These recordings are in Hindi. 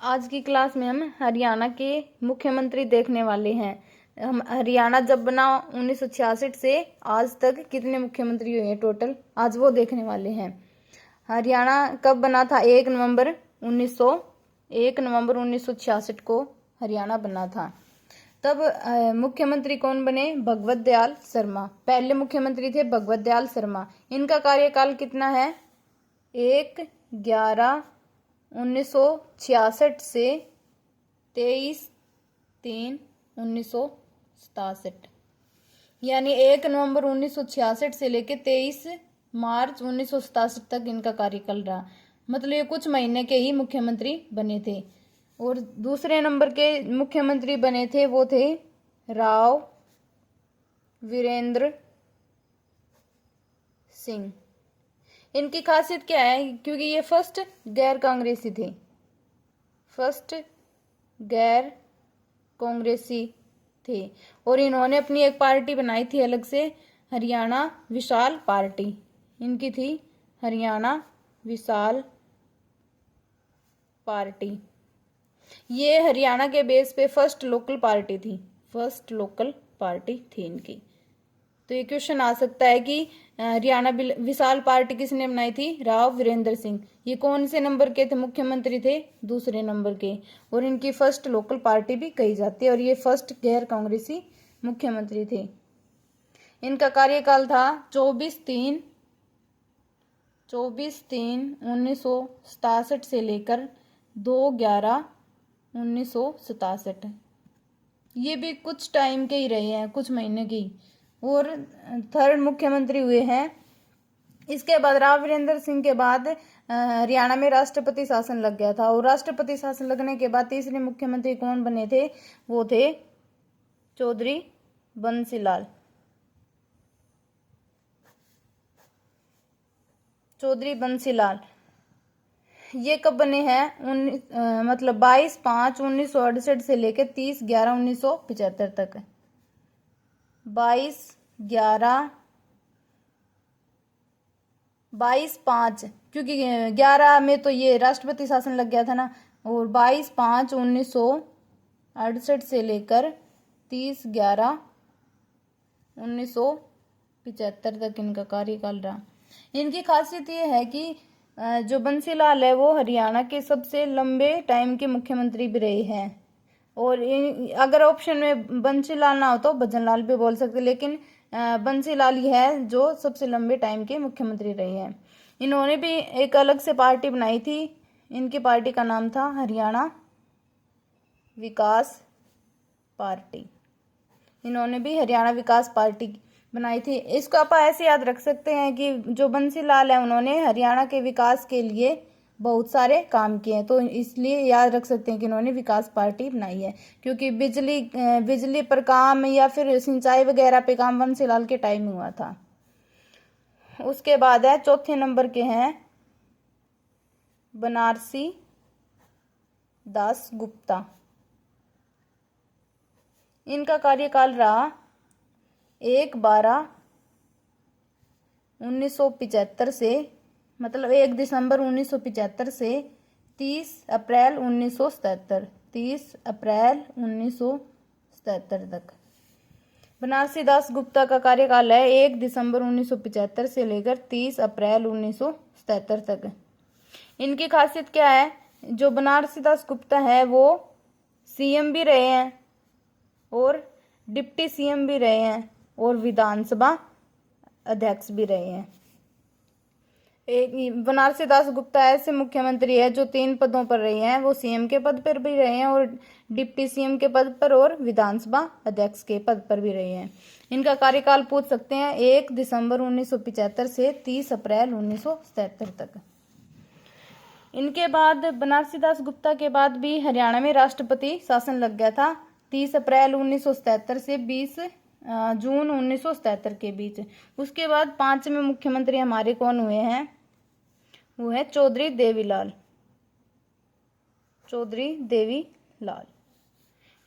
आज की क्लास में हम हरियाणा के मुख्यमंत्री देखने वाले हैं। हम हरियाणा जब बना 1966 से आज तक कितने मुख्यमंत्री हुए हैं टोटल, आज वो देखने वाले हैं। हरियाणा कब बना था? 1 नवंबर 1966 को हरियाणा बना था। तब मुख्यमंत्री कौन बने? भगवत दयाल शर्मा पहले मुख्यमंत्री थे। भगवत दयाल शर्मा। इनका कार्यकाल कितना है? 1/11/1966 से 23/3/1967, यानी 1 नवंबर 1966 से लेकर 23 मार्च 1967 तक इनका कार्यकाल रहा। मतलब ये कुछ महीने के ही मुख्यमंत्री बने थे। और दूसरे नंबर के मुख्यमंत्री बने थे वो थे राव वीरेंद्र सिंह। इनकी खासियत क्या है? क्योंकि ये फर्स्ट गैर कांग्रेसी थे। फर्स्ट गैर कांग्रेसी थे और इन्होंने अपनी एक पार्टी बनाई थी अलग से, हरियाणा विशाल पार्टी। इनकी थी हरियाणा विशाल पार्टी। ये हरियाणा के बेस पे फर्स्ट लोकल पार्टी थी। फर्स्ट लोकल पार्टी थी इनकी। तो ये क्वेश्चन आ सकता है कि हरियाणा विशाल पार्टी किसने बनाई थी? राव वीरेंद्र सिंह। ये कौन से नंबर के थे मुख्यमंत्री थे? दूसरे नंबर के। और इनकी फर्स्ट लोकल पार्टी भी कही जाती है और ये फर्स्ट गैर कांग्रेसी मुख्यमंत्री थे। इनका कार्यकाल था 24/3/1967 से लेकर 2/11/1967। ये भी कुछ टाइम के ही रहे हैं, कुछ महीने के ही। और थर्ड मुख्यमंत्री हुए हैं। इसके बाद राव वीरेंद्र सिंह के बाद हरियाणा में राष्ट्रपति शासन लग गया था। और राष्ट्रपति शासन लगने के बाद तीसरे मुख्यमंत्री कौन बने थे? वो थे चौधरी बंसीलाल। चौधरी बंसीलाल ये कब बने हैं? मतलब 22/5/1968 से लेकर 30/11/1975 तक। 22/5 क्योंकि 11 में तो ये राष्ट्रपति शासन लग गया था ना। और 22/5/1968 से लेकर 30/11/1975 तक इनका कार्यकाल रहा। इनकी खासियत ये है कि जो बंसीलाल है वो हरियाणा के सबसे लंबे टाइम के मुख्यमंत्री भी रहे हैं। और अगर ऑप्शन में बंसीलाल ना हो तो भजनलाल भी बोल सकते, लेकिन बंसीलाल ही है जो सबसे लंबे टाइम के मुख्यमंत्री रहे हैं। इन्होंने भी एक अलग से पार्टी बनाई थी। इनकी पार्टी का नाम था हरियाणा विकास पार्टी। इन्होंने भी हरियाणा विकास पार्टी बनाई थी। इसको आप ऐसे याद रख सकते हैं कि जो बंसीलाल है उन्होंने हरियाणा के विकास के लिए बहुत सारे काम किए हैं, तो इसलिए याद रख सकते हैं कि इन्होंने विकास पार्टी बनाई है। क्योंकि बिजली पर काम या फिर सिंचाई वगैरह पे काम बंसीलाल के टाइम हुआ था। उसके बाद है चौथे नंबर के हैं बनारसी दास गुप्ता। इनका कार्यकाल रहा 1/12/1975 से, मतलब 1 दिसंबर 1975 से 30 अप्रैल 1977। 30 अप्रैल 1977 तक बनारसी दास गुप्ता का कार्यकाल है 1 दिसंबर 1975 से लेकर 30 अप्रैल 1977 तक। इनकी खासियत क्या है? जो बनारसी दास गुप्ता है वो सीएम भी रहे हैं और डिप्टी सीएम भी रहे हैं और विधानसभा अध्यक्ष भी रहे हैं। एक बनारसी दास गुप्ता ऐसे मुख्यमंत्री है जो 3 पदों पर रहे हैं। वो सीएम के पद पर भी रहे हैं और डिप्टी सीएम के पद पर और विधानसभा अध्यक्ष के पद पर भी रहे हैं। इनका कार्यकाल पूछ सकते हैं 1 दिसंबर 1975 से 30 अप्रैल 1977 तक। इनके बाद बनारसी दास गुप्ता के बाद भी हरियाणा में राष्ट्रपति शासन लग गया था 30 अप्रैल 1977 से 20 जून 1977 के बीच। उसके बाद 5वें मुख्यमंत्री हमारे कौन हुए हैं? वो है चौधरी देवीलाल। चौधरी देवीलाल।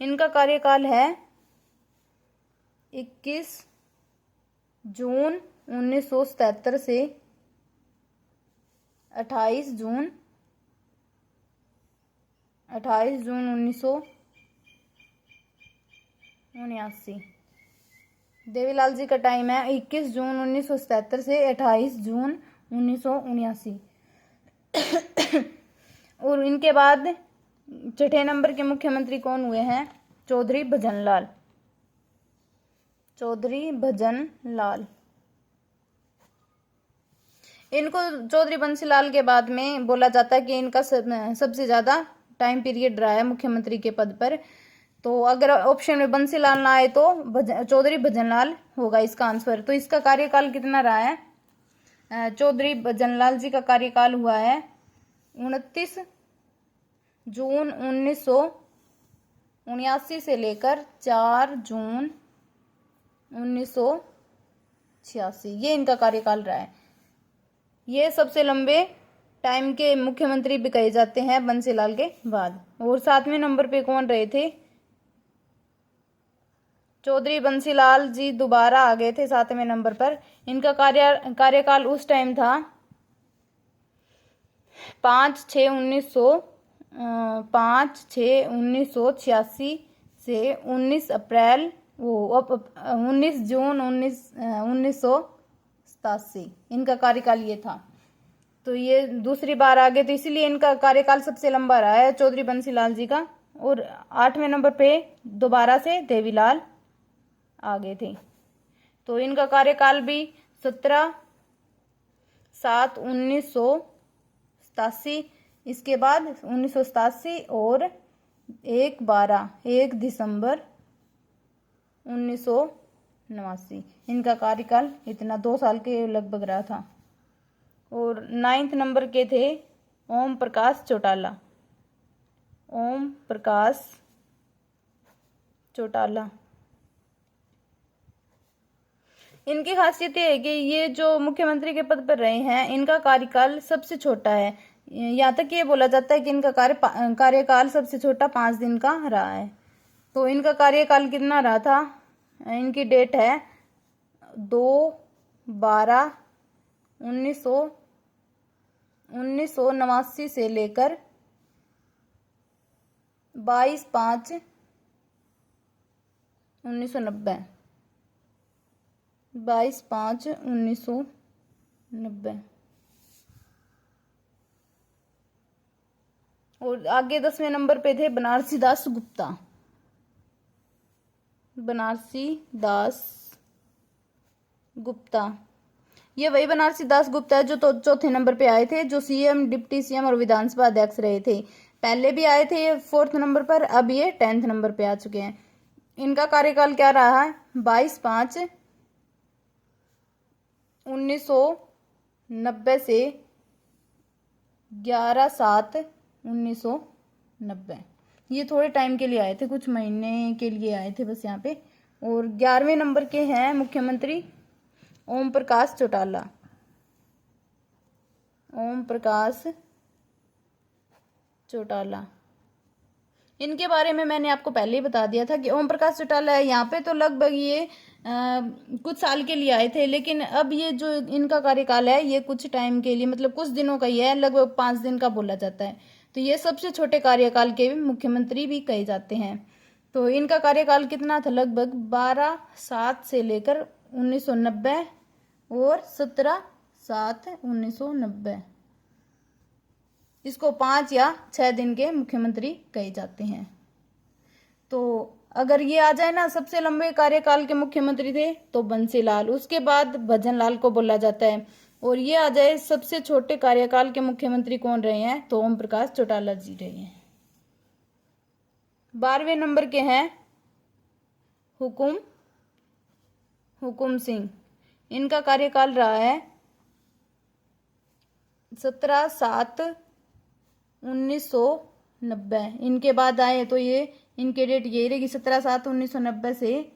इनका कार्यकाल है 21 जून 1977 से 28 जून 28 जून 1979। देवीलाल जी का टाइम है 21 जून 1977 से 28 जून 1979। और इनके बाद छठे नंबर के मुख्यमंत्री कौन हुए हैं? चौधरी भजनलाल। चौधरी भजनलाल। इनको चौधरी बंसीलाल के बाद में बोला जाता है कि इनका सबसे ज्यादा टाइम पीरियड रहा है मुख्यमंत्री के पद पर। तो अगर ऑप्शन में बंसीलाल ना आए तो चौधरी भजनलाल होगा इसका आंसर। तो इसका कार्यकाल कितना रहा है? चौधरी भजनलाल जी का कार्यकाल हुआ है 29 जून 1979 से लेकर 4 जून 1986। ये इनका कार्यकाल रहा है। ये सबसे लंबे टाइम के मुख्यमंत्री भी कहे जाते हैं बंसीलाल के बाद। और 7वें नंबर पे कौन रहे थे? चौधरी बंसीलाल जी दोबारा आ गए थे 7वें नंबर पर। इनका कार्यकाल उस टाइम था 5/6/1986 से 19 जून 1987। इनका कार्यकाल ये था। तो ये दूसरी बार आ गए, तो इसीलिए इनका कार्यकाल सबसे लंबा रहा है चौधरी बंसीलाल जी का। और 8वें नंबर पे दोबारा से देवीलाल आ गए थे। तो इनका कार्यकाल भी 17/7/1987, इसके बाद 1987 और 1 दिसंबर 1989। इनका कार्यकाल इतना 2 साल के लगभग रहा था। और 9th नंबर के थे ओम प्रकाश चौटाला। ओम प्रकाश चौटाला। इनकी खासियत ये है कि ये जो मुख्यमंत्री के पद पर रहे हैं, इनका कार्यकाल सबसे छोटा है। यहाँ तक ये बोला जाता है कि इनका कार्यकाल सबसे छोटा 5 दिन का रहा है। तो इनका कार्यकाल कितना रहा था? इनकी डेट है 2/12/1989 से लेकर 22/5/1990। 22/5/1990। और आगे 10वें नंबर पे थे बनारसी दास गुप्ता। बनारसी दास गुप्ता। ये वही बनारसी दास गुप्ता है जो तो चौथे नंबर पे आए थे, जो सीएम, डिप्टी सीएम और विधानसभा अध्यक्ष रहे थे। पहले भी आए थे ये 4th नंबर पर, अब ये 10th नंबर पे आ चुके हैं। इनका कार्यकाल क्या रहा है? 22/5/1990 से 11/7/1990। ये थोड़े टाइम के लिए आए थे, कुछ महीने के लिए आए थे बस यहाँ पे। और 11वें नंबर के हैं मुख्यमंत्री ओम प्रकाश चौटाला। ओम प्रकाश चौटाला। इनके बारे में मैंने आपको पहले ही बता दिया था कि ओम प्रकाश चौटाला है। यहाँ पे तो लगभग ये कुछ साल के लिए आए थे, लेकिन अब ये जो इनका कार्यकाल है ये कुछ टाइम के लिए, मतलब कुछ दिनों का ही है, लगभग 5 दिन का बोला जाता है। तो ये सबसे छोटे कार्यकाल के मुख्यमंत्री भी कहे जाते हैं। तो इनका कार्यकाल कितना था? लगभग 12/7 से लेकर 1990 और 17/7/1990। इसको 5 या 6 दिन के मुख्यमंत्री कहे जाते हैं। तो अगर ये आ जाए ना, सबसे लंबे कार्यकाल के मुख्यमंत्री थे तो बंसीलाल, उसके बाद भजनलाल को बोला जाता है। और ये आ जाए सबसे छोटे कार्यकाल के मुख्यमंत्री कौन रहे हैं, तो ओम प्रकाश चौटाला जी रहे हैं। 12वें नंबर के हैं हुकुम सिंह। इनका कार्यकाल रहा है 17/7/1990। इनके बाद आए तो ये इनके डेट यही रहेगी 17/7/1990 से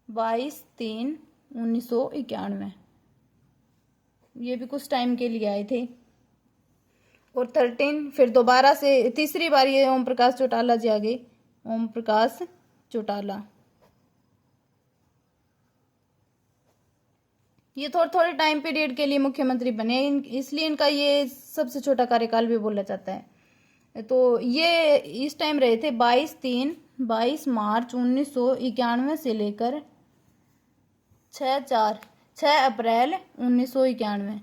22/3/1991। ये भी कुछ टाइम के लिए आए थे। और 13 फिर दोबारा से तीसरी बार ये ओम प्रकाश चौटाला जी आ गए। ओम प्रकाश चौटाला। ये थोड़े टाइम पीरियड के लिए मुख्यमंत्री बने, इसलिए इनका ये सबसे छोटा कार्यकाल भी बोला जाता है। तो ये इस टाइम रहे थे 22 मार्च 1991 से लेकर 6 अप्रैल 1991।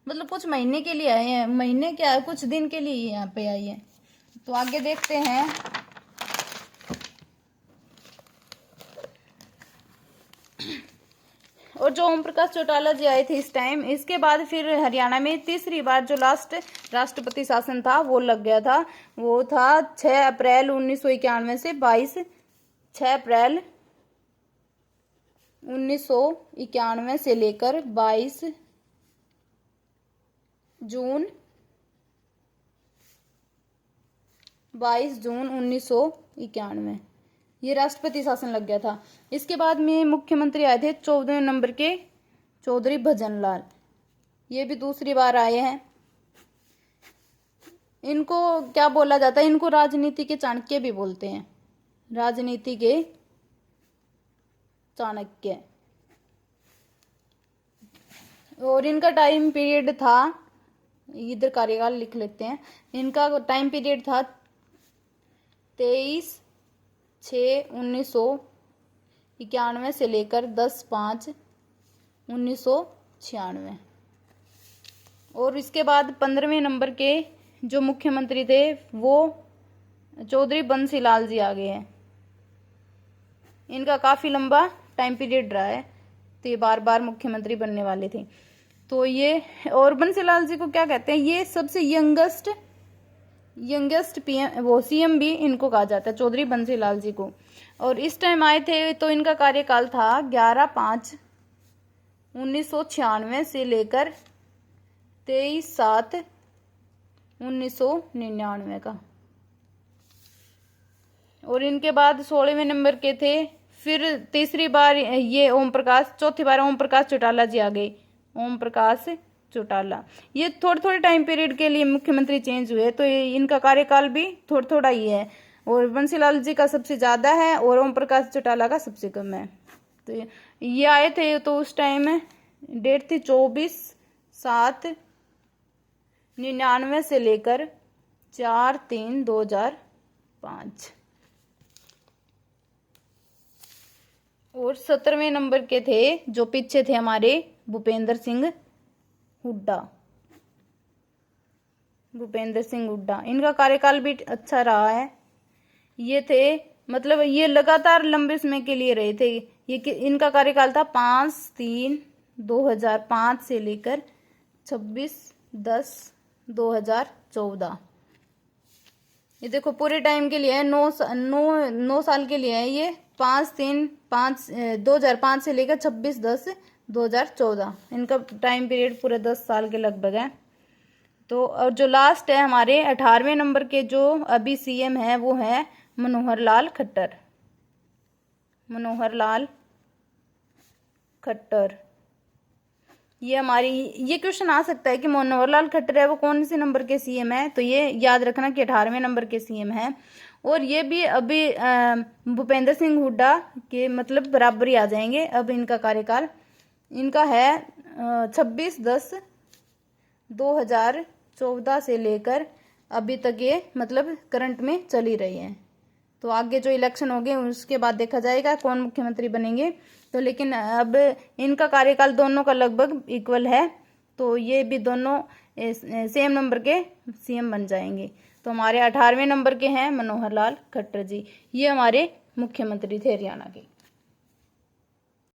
मतलब कुछ महीने के लिए आए हैं, महीने क्या कुछ दिन के लिए यहाँ पे आई है। तो आगे देखते हैं। और जो ओम प्रकाश चौटाला जी आए थे इस टाइम, इसके बाद फिर हरियाणा में तीसरी बार जो लास्ट राष्ट्रपति शासन था वो लग गया था। वो था 6 अप्रैल 1991 से 6 अप्रैल 1991 से लेकर 22 जून 1991 ये राष्ट्रपति शासन लग गया था। इसके बाद में मुख्यमंत्री आए थे 14वें नंबर के चौधरी भजनलाल। ये भी दूसरी बार आए हैं। इनको क्या बोला जाता है, इनको राजनीति के चाणक्य भी बोलते हैं, राजनीति के चाणक्य। और इनका टाइम पीरियड था, इधर कार्यकाल लिख लेते हैं। इनका टाइम पीरियड था 23/6/1991 से लेकर 10/5/1996। और इसके बाद 15वें नंबर के जो मुख्यमंत्री थे वो चौधरी बंसीलाल जी आ गए हैं। इनका काफी लंबा टाइम पीरियड रहा है, तो ये बार बार मुख्यमंत्री बनने वाले थे। तो ये, और बंसीलाल जी को क्या कहते हैं, ये सबसे यंगेस्ट पीएम वो सीएम भी इनको कहा जाता है, चौधरी बंसीलाल जी को। और इस टाइम आए थे तो इनका कार्यकाल था 11/5/1996 से लेकर 23/7/1999 का। और इनके बाद 16वें नंबर के थे फिर तीसरी बार ये चौथी बार ओम प्रकाश चौटाला जी आ गए। ओम प्रकाश चौटाला ये थोड़े टाइम पीरियड के लिए मुख्यमंत्री चेंज हुए, तो इनका कार्यकाल भी थोड़ा ही है। और बंसीलाल जी का सबसे ज्यादा है और ओम प्रकाश चौटाला का सबसे कम है। तो ये आए थे तो उस टाइम डेट थी 24/7/99 से लेकर 4/3/2005। और 17वें नंबर के थे जो पीछे थे हमारे भूपेंद्र सिंह हुड्डा। इनका कार्यकाल भी अच्छा रहा है। ये थे, मतलब ये लगातार लंबे समय के लिए रहे थे। इनका कार्यकाल था 5/3/2005 से लेकर 26/10/2014। ये देखो पूरे टाइम के लिए है, 9 साल के लिए है ये। 5/3/2005 से लेकर 26/10/2014 इनका टाइम पीरियड पूरे 10 साल के लगभग है। तो और जो लास्ट है हमारे 18वें नंबर के जो अभी सीएम है वो है मनोहर लाल खट्टर। ये क्वेश्चन आ सकता है कि मनोहर लाल खट्टर है वो कौन से नंबर के सीएम है, तो ये याद रखना कि 18वें नंबर के सीएम है। और ये भी अभी भूपेंद्र सिंह हुड्डा के मतलब बराबर ही आ जाएंगे। अब इनका कार्यकाल इनका है 26/10/2014 से लेकर अभी तक ये मतलब करंट में चल ही रही है। तो आगे जो इलेक्शन होंगे उसके बाद देखा जाएगा कौन मुख्यमंत्री बनेंगे। तो लेकिन अब इनका कार्यकाल दोनों का लगभग इक्वल है, तो ये भी दोनों सेम नंबर के सीएम बन जाएंगे। तो हमारे 18वें नंबर के हैं मनोहर लाल खट्टर जी, ये हमारे मुख्यमंत्री थे हरियाणा के।